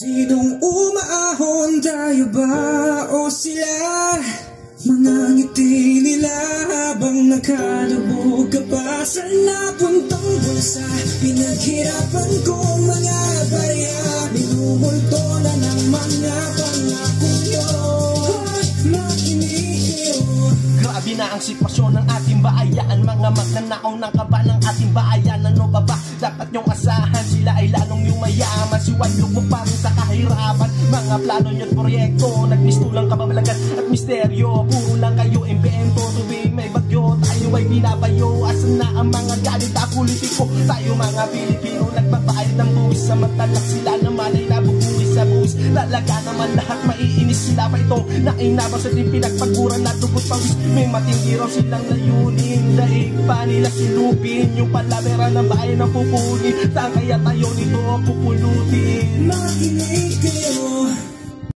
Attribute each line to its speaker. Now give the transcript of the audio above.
Speaker 1: Sinong umaahon, tayo ba o sila? Mga ngiti nila habang nakalubog ka pa sa napuntang bulsa. Pinaghirapan kong mga barya, minumulto na ng mga pangako yun. Makinig
Speaker 2: grabe na ang sitwasyon ng ating bayan. Mga magnanakaw ng kaba ng ating bayan. Ano ba ba dapat nyong asahan? Sila ay lalong yumayaman. Siwadlog mo pa rin sa kahirapan. Mga plano nyo't proyekto, nagmistulang kababalagan at misteryo. Puro lang kayo imbento, tuwing may bagyo tayo ay binabayo. Asan na ang mga galit na politiko? Tayo mga Pilipino nagbabayad ng buwis, samantalang sila naman ay nabubuwis sa buwis. Lalaga naman lahat, maiinis sila pa ito. Nainabang sa din pinagpaguran na dugot pawis. May matindi raw silang layunin, daig pa nila silupin yung palavera ng bayan ng pupunin. Saan kaya tayo nito pupulutin?